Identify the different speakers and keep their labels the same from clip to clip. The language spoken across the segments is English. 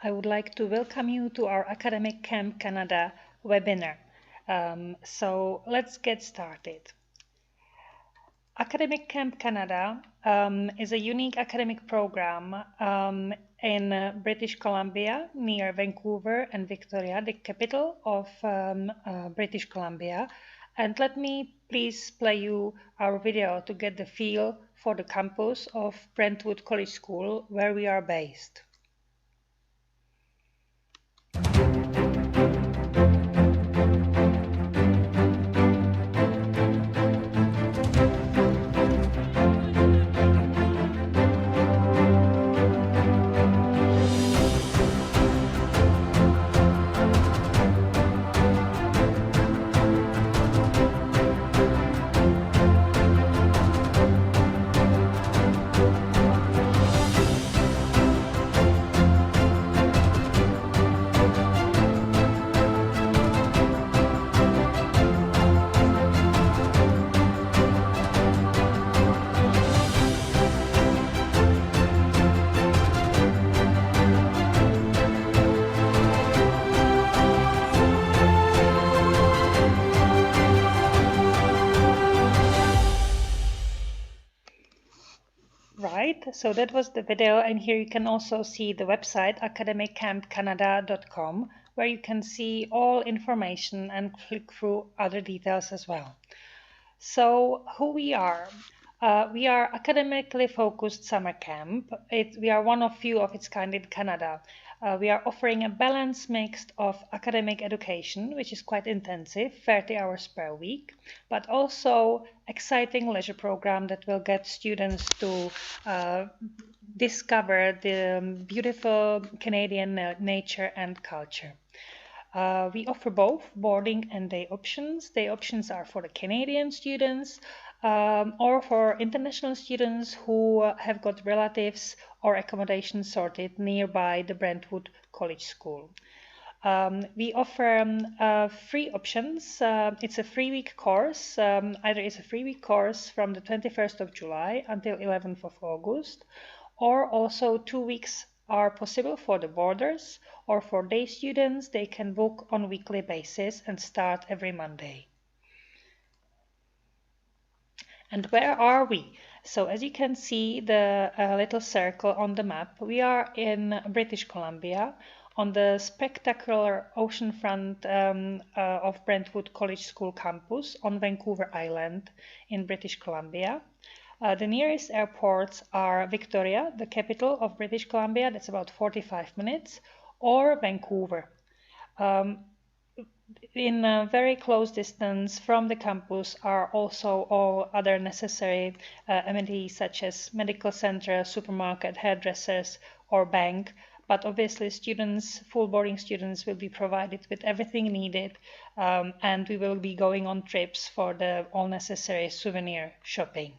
Speaker 1: I would like to welcome you to our Academic Camp Canada webinar. So let's get started. Academic Camp Canada is a unique academic program in British Columbia, near Vancouver and Victoria, the capital of British Columbia. And let me please play you our video to get the feel for the campus of Brentwood College School, where we are based. Right, so that was the video, and here you can also see the website academiccampcanada.com, where you can see all information and click through other details as well. So who we are academically focused summer camp. We are one of few of its kind in Canada. We are offering a balanced mix of academic education, which is quite intensive, 30 hours per week, but also exciting leisure program that will get students to discover the beautiful Canadian nature and culture. We offer both boarding and day options. Day options are for the Canadian students or for international students who have got relatives or accommodation sorted nearby the Brentwood College School. We offer free options. It's a 3-week course. Either it's a 3-week course from the 21st of July until 11th of August, or also 2 weeks are possible for the boarders, or for day students, they can book on a weekly basis and start every Monday. And where are we? So as you can see the little circle on the map, we are in British Columbia on the spectacular oceanfront of Brentwood College School campus on Vancouver Island in British Columbia. The nearest airports are Victoria, the capital of British Columbia, that's about 45 minutes, or Vancouver. In a very close distance from the campus are also all other necessary amenities such as medical center, supermarket, hairdressers, or bank. But obviously students, full boarding students, will be provided with everything needed, and we will be going on trips for the all necessary souvenir shopping.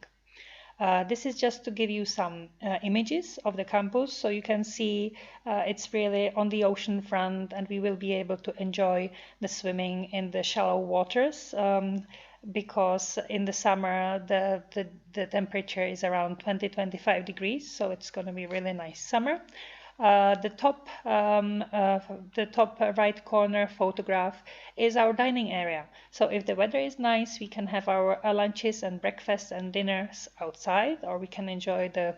Speaker 1: This is just to give you some images of the campus, so you can see it's really on the ocean front, and we will be able to enjoy the swimming in the shallow waters because in the summer the temperature is around 20-25 degrees, so it's going to be really nice summer. The top right corner photograph is our dining area. So if the weather is nice, we can have our lunches and breakfasts and dinners outside, or we can enjoy the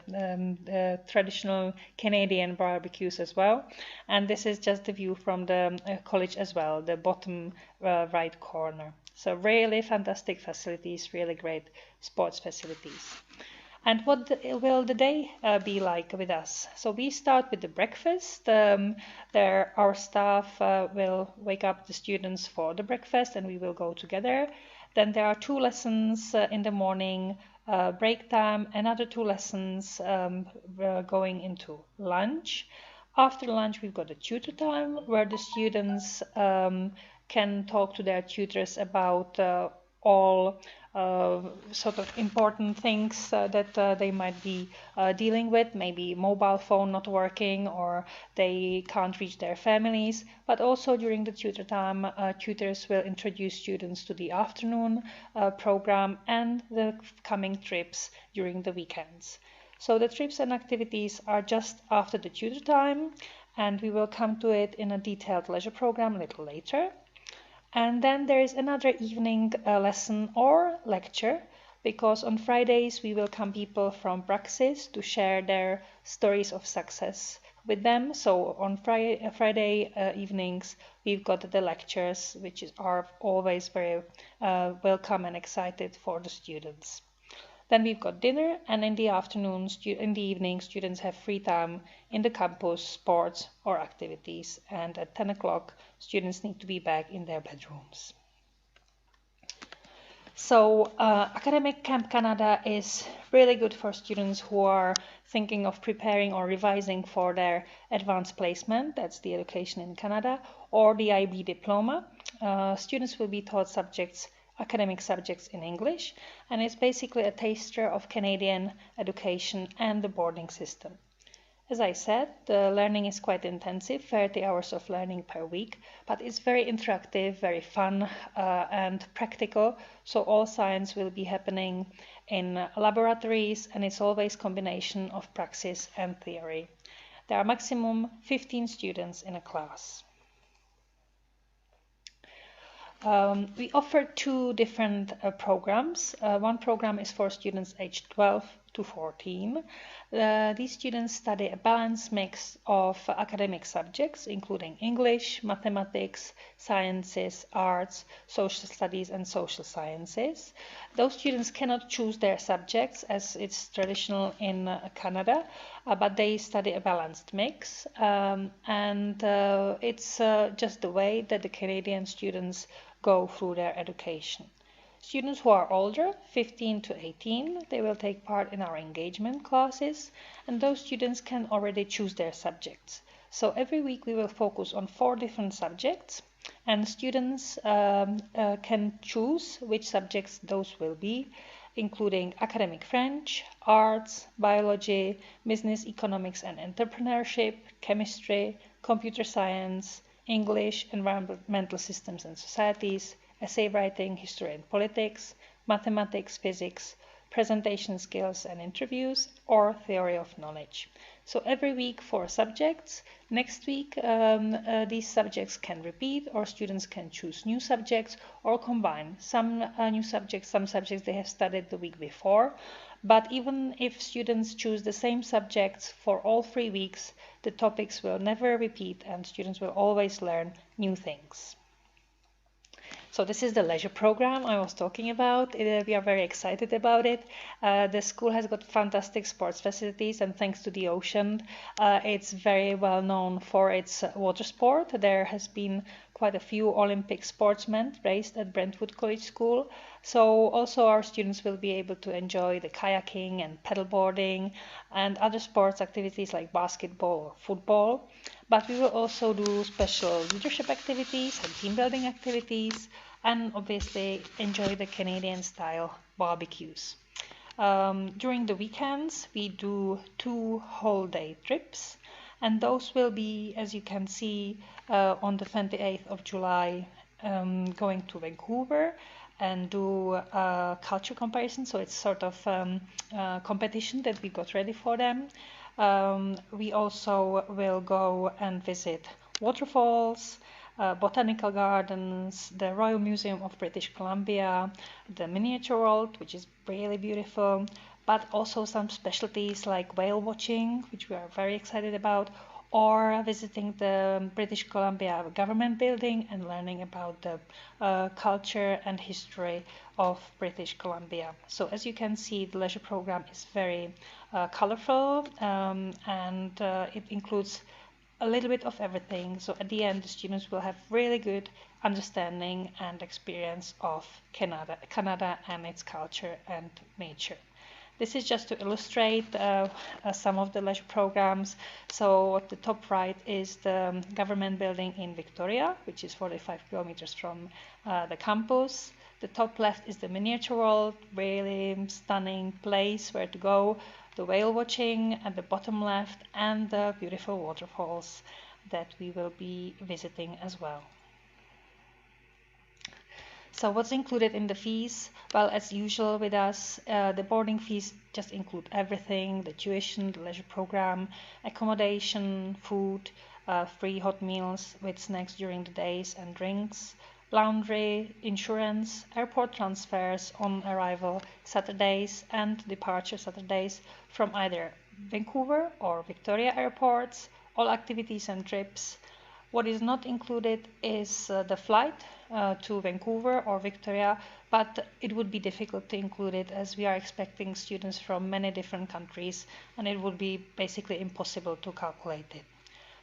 Speaker 1: traditional Canadian barbecues as well. And this is just the view from the college as well, the bottom right corner. So really fantastic facilities, really great sports facilities. And what will the day be like with us? So we start with the breakfast. Our staff will wake up the students for the breakfast, and we will go together. Then there are 2 lessons in the morning, break time, another 2 lessons going into lunch. After lunch, we've got a tutor time where the students can talk to their tutors about all sort of important things that they might be dealing with, maybe mobile phone not working, or they can't reach their families. But also during the tutor time, tutors will introduce students to the afternoon program and the coming trips during the weekends. So the trips and activities are just after the tutor time, and we will come to it in a detailed leisure program a little later. And then there is another evening lesson or lecture, because on Fridays we welcome people from praxis to share their stories of success with them. So on Friday evenings we've got the lectures, which are always very welcome and excited for the students. Then we've got dinner, and in the afternoon, in the evening, students have free time in the campus, sports or activities. And at 10 o'clock, students need to be back in their bedrooms. So Academic Camp Canada is really good for students who are thinking of preparing or revising for their advanced placement, that's the education in Canada, or the IB diploma. Students will be taught academic subjects in English, and it's basically a taster of Canadian education and the boarding system. As I said, the learning is quite intensive, 30 hours of learning per week, but it's very interactive, very fun and practical. So all science will be happening in laboratories, and it's always a combination of praxis and theory. There are maximum 15 students in a class. We offer two different programs. One program is for students aged 12 to 14. These students study a balanced mix of academic subjects, including English, mathematics, sciences, arts, social studies, and social sciences. Those students cannot choose their subjects as it's traditional in Canada, but they study a balanced mix, and it's just the way that the Canadian students go through their education. Students who are older, 15 to 18, they will take part in our engagement classes, and those students can already choose their subjects. So every week we will focus on 4 different subjects, and students can choose which subjects those will be, including academic French, arts, biology, business, economics and entrepreneurship, chemistry, computer science, English, environmental systems and societies, essay writing, history and politics, mathematics, physics, presentation skills and interviews, or theory of knowledge. So every week 4 subjects. Next week these subjects can repeat, or students can choose new subjects or combine some new subjects, some subjects they have studied the week before. But even if students choose the same subjects for all 3 weeks, the topics will never repeat and students will always learn new things. So this is the leisure program I was talking about. We are very excited about it. The school has got fantastic sports facilities, and thanks to the ocean, it's very well known for its water sport. There has been quite a few Olympic sportsmen raised at Brentwood College School. So also our students will be able to enjoy the kayaking and paddleboarding and other sports activities like basketball or football. But we will also do special leadership activities and team building activities, and obviously enjoy the Canadian style barbecues. During the weekends we do 2 whole day trips, and those will be, as you can see, on the 28th of July going to Vancouver and do a culture comparison. So it's sort of competition that we got ready for them. We also will go and visit waterfalls, botanical gardens, the Royal Museum of British Columbia, the Miniature World, which is really beautiful, but also some specialties like whale watching, which we are very excited about, or visiting the British Columbia government building and learning about the culture and history of British Columbia. So as you can see, the leisure program is very colorful, and it includes a little bit of everything. So at the end, the students will have really good understanding and experience of Canada and its culture and nature. This is just to illustrate some of the leisure programs. So at the top right is the government building in Victoria, which is 45 kilometers from the campus. The top left is the Miniature World, really stunning place where to go. The whale watching at the bottom left, and the beautiful waterfalls that we will be visiting as well. So what's included in the fees? Well, as usual with us, the boarding fees just include everything: the tuition, the leisure program, accommodation, food, free hot meals with snacks during the days and drinks, laundry, insurance, airport transfers on arrival Saturdays and departure Saturdays from either Vancouver or Victoria airports, all activities and trips. What is not included is the flight to Vancouver or Victoria, but it would be difficult to include it as we are expecting students from many different countries and it would be basically impossible to calculate it.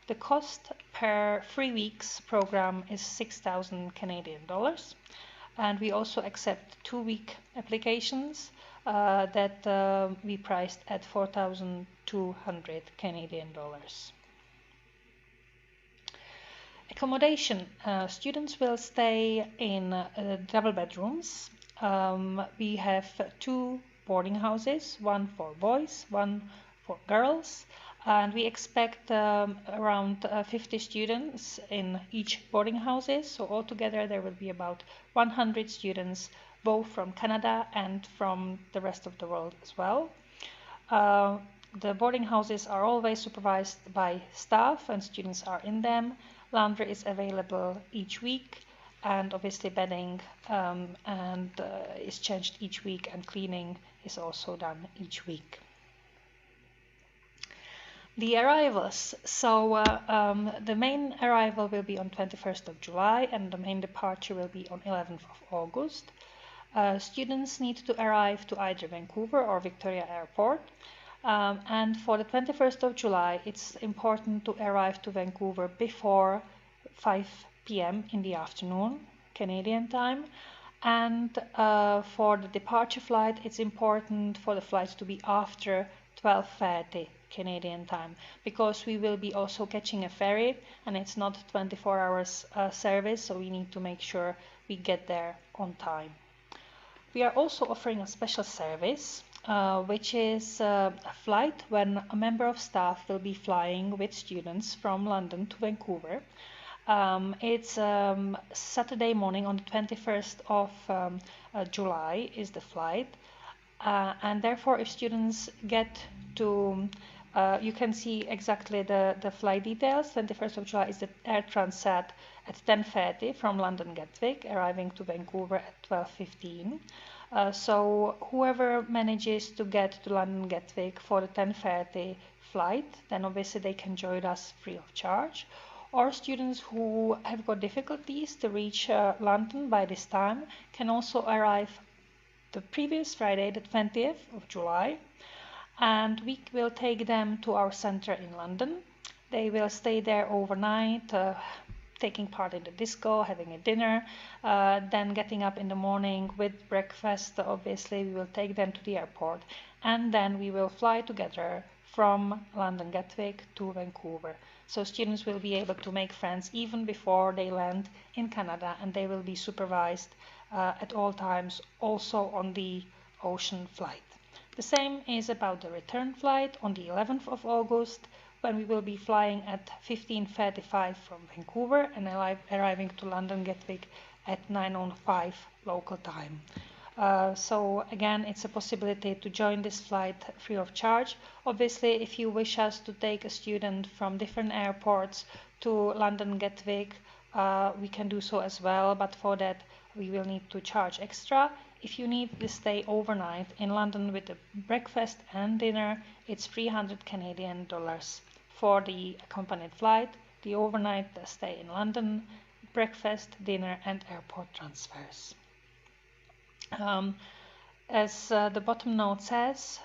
Speaker 1: The cost per 3 weeks program is 6,000 Canadian dollars, and we also accept 2-week applications that we priced at 4,200 Canadian dollars. Accommodation. Students will stay in double bedrooms. We have 2 boarding houses, one for boys, one for girls, and we expect around 50 students in each boarding houses. So altogether there will be about 100 students, both from Canada and from the rest of the world as well. The boarding houses are always supervised by staff and students are in them. Laundry is available each week, and obviously bedding is changed each week, and cleaning is also done each week. The arrivals. So the main arrival will be on 21st of July and the main departure will be on 11th of August. Students need to arrive to either Vancouver or Victoria Airport. And for the 21st of July, it's important to arrive to Vancouver before 5 p.m. in the afternoon, Canadian time. And for the departure flight, it's important for the flights to be after 12:30 Canadian time, because we will be also catching a ferry and it's not 24 hours service, so we need to make sure we get there on time. We are also offering a special service, which is a flight when a member of staff will be flying with students from London to Vancouver. It's Saturday morning on the 21st of July is the flight, and therefore if students get to you can see exactly the flight details. 21st of July is the Air Transat at 10:30 from London Gatwick, arriving to Vancouver at 12:15. So whoever manages to get to London Gatwick for the 10:30 flight, then obviously they can join us free of charge. Or students who have got difficulties to reach London by this time can also arrive the previous Friday, the 20th of July. And we will take them to our center in London. They will stay there overnight, taking part in the disco, having a dinner, then getting up in the morning with breakfast. Obviously, we will take them to the airport, and then we will fly together from London Gatwick to Vancouver. So students will be able to make friends even before they land in Canada, and they will be supervised at all times, also on the ocean flight. The same is about the return flight on the 11th of August, when we will be flying at 15:35 from Vancouver and arriving to London Gatwick at 9:05 local time. So again, it's a possibility to join this flight free of charge. Obviously, if you wish us to take a student from different airports to London Gatwick, we can do so as well, but for that we will need to charge extra. If you need to stay overnight in London with the breakfast and dinner, it's 300 Canadian dollars for the accompanied flight, the overnight stay in London, breakfast, dinner and airport transfers. As the bottom note says,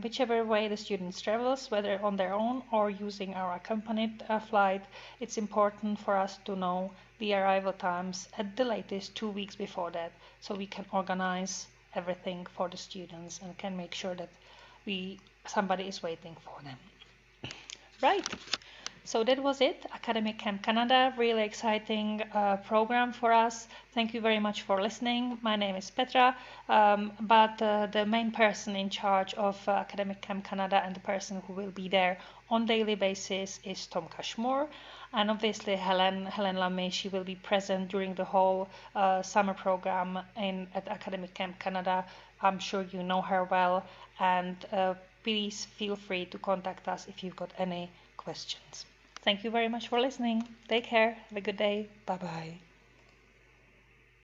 Speaker 1: whichever way the students travels, whether on their own or using our accompanied flight, it's important for us to know the arrival times at the latest 2 weeks before that, so we can organize everything for the students and can make sure that somebody is waiting for them. Right. So that was it, Academic Camp Canada, really exciting program for us. Thank you very much for listening. My name is Petra, but the main person in charge of Academic Camp Canada and the person who will be there on daily basis is Tom Cashmore. And obviously Helen Lamé, she will be present during the whole summer program at Academic Camp Canada. I'm sure you know her well, and please feel free to contact us if you've got any questions. Thank you very much for listening. Take care. Have a good day. Bye bye.